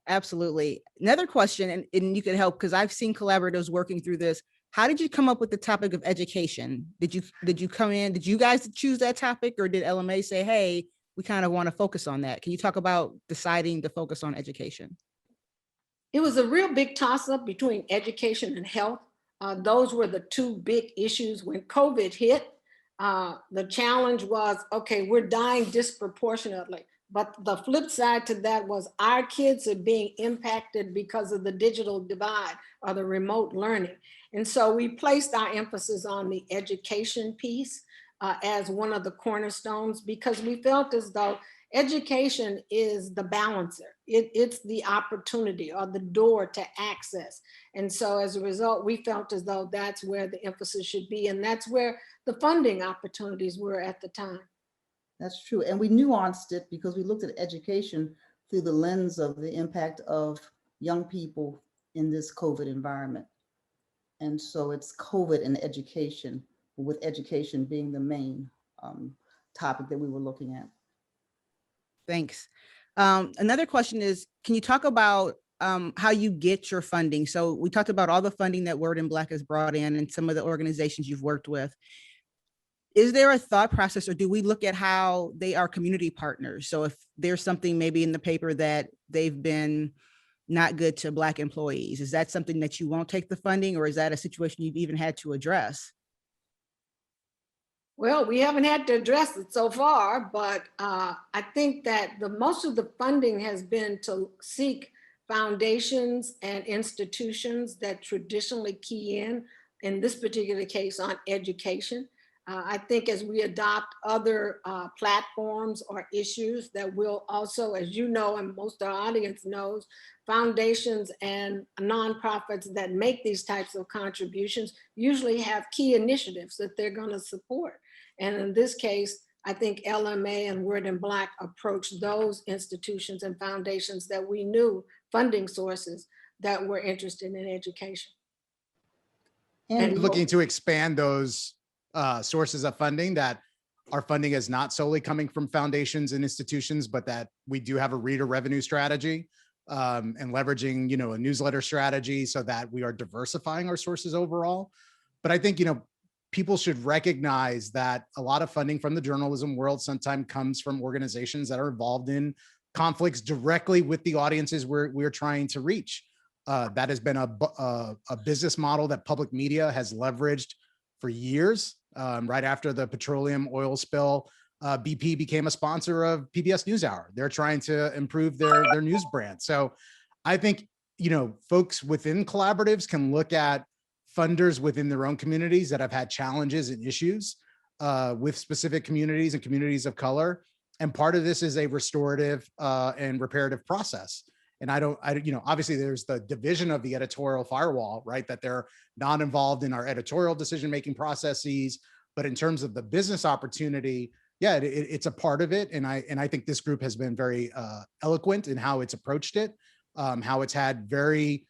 Absolutely. Another question, and you could help, because I've seen collaborators working through this. How did you come up with the topic of education? Did you come in, did you guys choose that topic, or did LMA say, hey, we kind of want to focus on that? Can you talk about deciding to focus on education? It was a real big toss-up between education and health. Those were the two big issues. When COVID hit, the challenge was, okay, we're dying disproportionately. But the flip side to that was our kids are being impacted because of the digital divide or the remote learning. And so we placed our emphasis on the education piece as one of the cornerstones, because we felt as though education is the balancer. It's the opportunity or the door to access. And so as a result, we felt as though that's where the emphasis should be. And that's where the funding opportunities were at the time. That's true. And we nuanced it because we looked at education through the lens of the impact of young people in this COVID environment. And so it's COVID and education, with education being the main topic that we were looking at. Thanks. Another question is, can you talk about how you get your funding? So we talked about all the funding that Word in Black has brought in and some of the organizations you've worked with. Is there a thought process, or do we look at how they are community partners? So if there's something maybe in the paper that they've been not good to Black employees, is that something that you won't take the funding, or is that a situation you've even had to address? Well, we haven't had to address it so far, but I think that most of the funding has been to seek foundations and institutions that traditionally key in this particular case, on education. I think as we adopt other platforms or issues that will also, as you know, and most of our audience knows, foundations and nonprofits that make these types of contributions usually have key initiatives that they're going to support. And in this case, I think LMA and Word in Black approached those institutions and foundations that we knew, funding sources that were interested in education. And looking to expand those sources of funding, that our funding is not solely coming from foundations and institutions, but that we do have a reader revenue strategy and leveraging, a newsletter strategy so that we are diversifying our sources overall. But I think, people should recognize that a lot of funding from the journalism world sometimes comes from organizations that are involved in conflicts directly with the audiences we're trying to reach. That has been a business model that public media has leveraged for years. Right after the petroleum oil spill, BP became a sponsor of PBS NewsHour. They're trying to improve their news brand. So I think, folks within collaboratives can look at funders within their own communities that have had challenges and issues with specific communities and communities of color. And part of this is a restorative and reparative process. And obviously there's the division of the editorial firewall, right? That they're not involved in our editorial decision-making processes, but in terms of the business opportunity, yeah, it's a part of it. And I think this group has been very eloquent in how it's approached it, how it's had very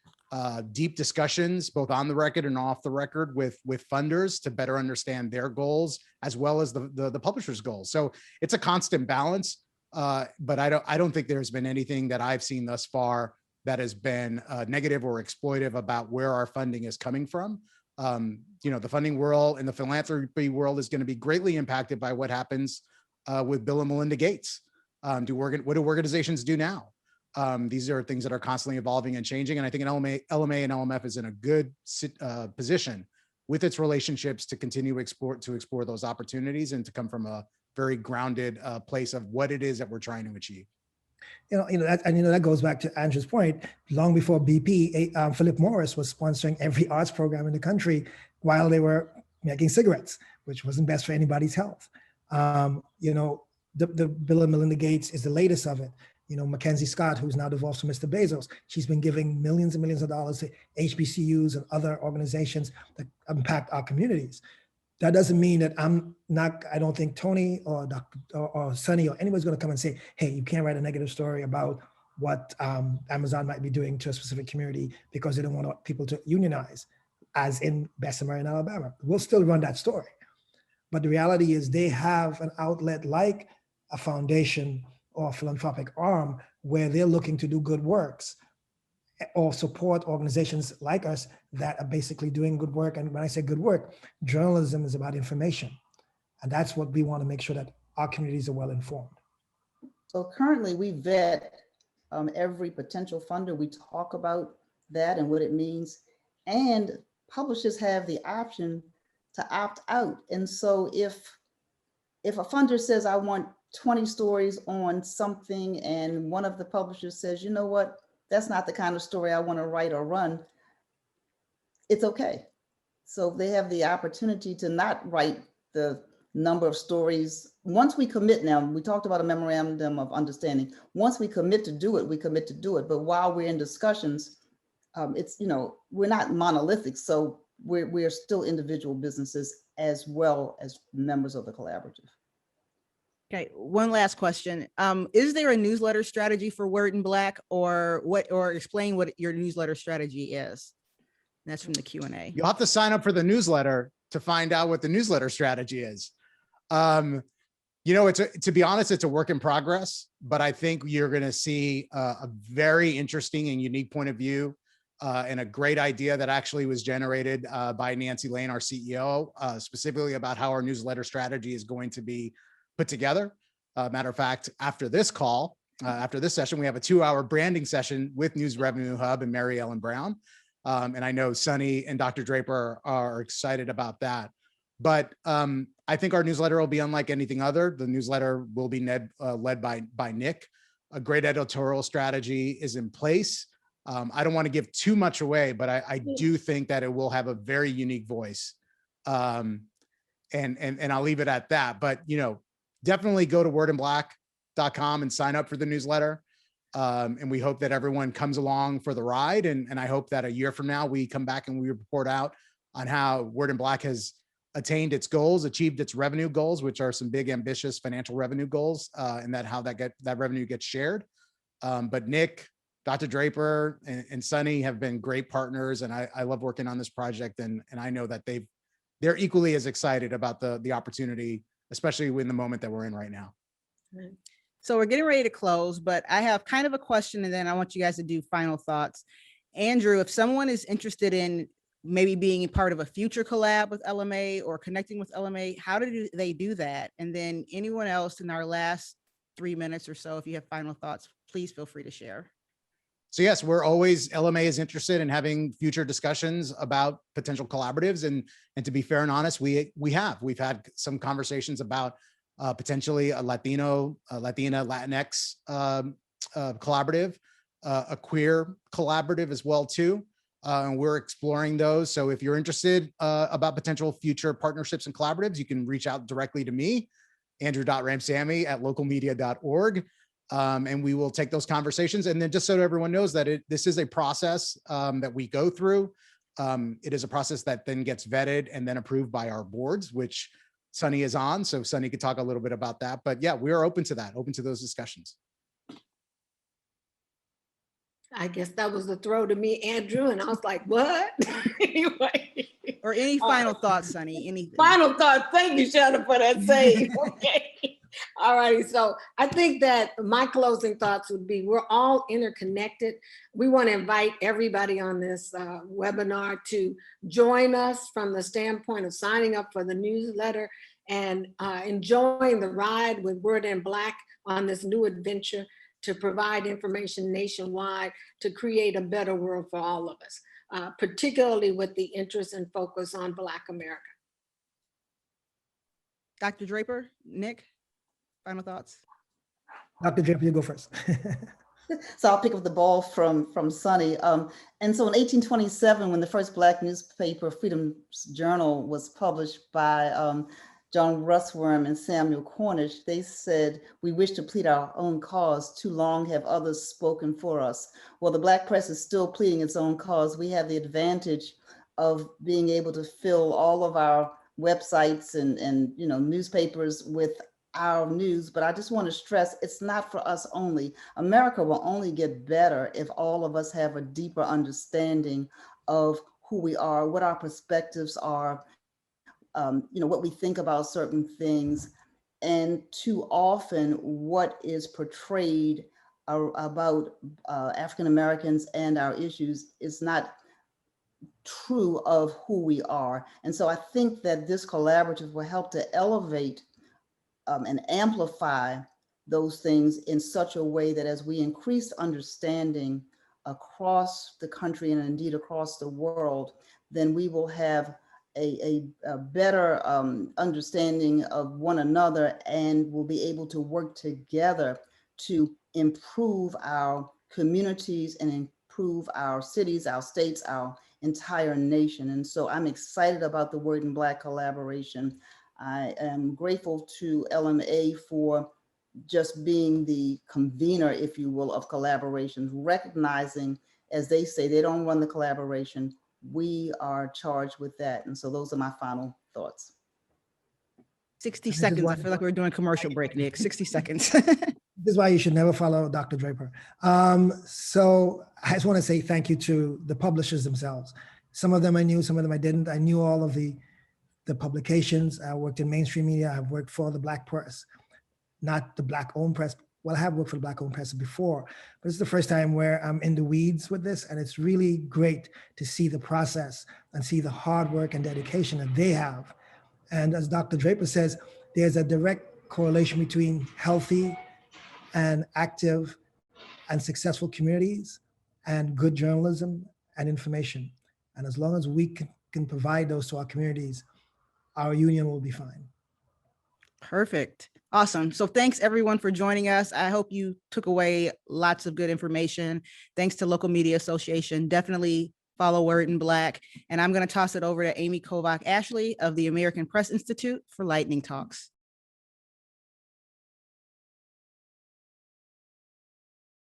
deep discussions, both on the record and off the record with funders to better understand their goals, as well as the publisher's goals. So it's a constant balance. But I don't think there's been anything that I've seen thus far that has been negative or exploitive about where our funding is coming from. The funding world and the philanthropy world is going to be greatly impacted by what happens with Bill and Melinda Gates. What do organizations do now? These are things that are constantly evolving and changing. And I think LMA and LMF is in a good position with its relationships to continue to explore those opportunities and to come from a very grounded place of what it is that we're trying to achieve. That goes back to Andrew's point. Long before BP, Philip Morris was sponsoring every arts program in the country while they were making cigarettes, which wasn't best for anybody's health. The Bill and Melinda Gates is the latest of it. Mackenzie Scott, who's now divorced from Mr. Bezos, she's been giving millions and millions of dollars to HBCUs and other organizations that impact our communities. That doesn't mean that I don't think Tony or Dr. or Sonny or anybody's going to come and say, hey, you can't write a negative story about what Amazon might be doing to a specific community because they don't want people to unionize, as in Bessemer in Alabama. We'll still run that story. But the reality is they have an outlet like a foundation or a philanthropic arm where they're looking to do good works or support organizations like us that are basically doing good work. And when I say good work, journalism is about information. And that's what we want to make sure that our communities are well informed. So currently we vet every potential funder. We talk about that and what it means. And publishers have the option to opt out. And so if a funder says, I want 20 stories on something, and one of the publishers says, you know what, that's not the kind of story I want to write or run, it's okay. So they have the opportunity to not write the number of stories. Once we commit, now we talked about a memorandum of understanding. Once we commit to do it, we commit to do it. But while we're in discussions, we're not monolithic. So we're still individual businesses as well as members of the collaborative. Okay, one last question. Is there a newsletter strategy for Word in Black, or explain what your newsletter strategy is? And that's from the Q&A. You'll have to sign up for the newsletter to find out what the newsletter strategy is. To be honest, it's a work in progress, but I think you're going to see a very interesting and unique point of view and a great idea that actually was generated by Nancy Lane, our CEO, specifically about how our newsletter strategy is going to be put together. Matter of fact, after this call, after this session, we have a 2-hour branding session with News Revenue Hub and Mary Ellen Brown. And I know Sonny and Dr. Draper are excited about that. But I think our newsletter will be unlike anything other. The newsletter will be led by Nick. A great editorial strategy is in place. I don't want to give too much away, but I do think that it will have a very unique voice. And I'll leave it at that. But, definitely go to wordinblack.com and sign up for the newsletter. And we hope that everyone comes along for the ride. And I hope that a year from now, we come back and we report out on how Word in Black has attained its goals, achieved its revenue goals, which are some big, ambitious financial revenue goals, and how that revenue gets shared. But Nick, Dr. Draper, and Sonny have been great partners. And I love working on this project. And I know that they're equally as excited about the opportunity, especially in the moment that we're in right now. So we're getting ready to close, but I have kind of a question, and then I want you guys to do final thoughts. Andrew, if someone is interested in maybe being part of a future collab with LMA or connecting with LMA, how do they do that? And then anyone else in our last 3 minutes or so, if you have final thoughts, please feel free to share. So yes, LMA is interested in having future discussions about potential collaboratives. And to be fair and honest, we've had some conversations about potentially a Latinx collaborative. a queer collaborative as well too. And we're exploring those. So if you're interested about potential future partnerships and collaboratives, you can reach out directly to me, andrew.ramsammy@localmedia.org. And we will take those conversations. And then just so everyone knows that this is a process that we go through. It is a process that then gets vetted and then approved by our boards, which Sonny is on. So Sonny could talk a little bit about that. But yeah, we are open to that, open to those discussions. I guess that was the throw to me, Andrew, and I was like, what? Anyway. Or any final thoughts, Sonny? Anything? Final thoughts. Thank you, Shana, for that save. Okay. All righty. So I think that my closing thoughts would be we're all interconnected. We want to invite everybody on this webinar to join us from the standpoint of signing up for the newsletter and enjoying the ride with Word in Black on this new adventure to provide information nationwide to create a better world for all of us, particularly with the interest and focus on Black America. Dr. Draper, Nick, final thoughts? Dr. Draper, you go first. So I'll pick up the ball from Sonny. And so in 1827, when the first Black newspaper, Freedom's Journal, was published by John Russwurm and Samuel Cornish, they said, "We wish to plead our own cause. Too long have others spoken for us." Well, the Black press is still pleading its own cause. We have the advantage of being able to fill all of our websites and newspapers with our news. But I just want to stress, it's not for us only. America will only get better if all of us have a deeper understanding of who we are, what our perspectives are, what we think about certain things. And too often what is portrayed about African Americans and our issues is not true of who we are. And so I think that this collaborative will help to elevate and amplify those things in such a way that as we increase understanding across the country and indeed across the world, then we will have a better understanding of one another, and we'll be able to work together to improve our communities and improve our cities, our states, our entire nation. And so I'm excited about the Word in Black collaboration. I am grateful to LMA for just being the convener, if you will, of collaborations, recognizing, as they say, they don't run the collaboration. We are charged with that. And so those are my final thoughts. 60 seconds. I feel like we're doing a commercial break, Nick. 60 seconds. This is why you should never follow Dr. Draper. So I just want to say thank you to the publishers themselves. Some of them I knew, some of them I didn't. I knew all of the publications. I worked in mainstream media. I've worked for the Black press, not the Black-owned press. Well, I have worked for the Black-owned press before, but it's the first time where I'm in the weeds with this, and it's really great to see the process and see the hard work and dedication that they have. And as Dr. Draper says, there's a direct correlation between healthy and active and successful communities and good journalism and information. And as long as we can provide those to our communities, our union will be fine. Perfect. Awesome. So thanks everyone for joining us. I hope you took away lots of good information. Thanks to Local Media Association. Definitely follow Word in Black. And I'm going to toss it over to Amy Kovac Ashley of the American Press Institute for lightning talks.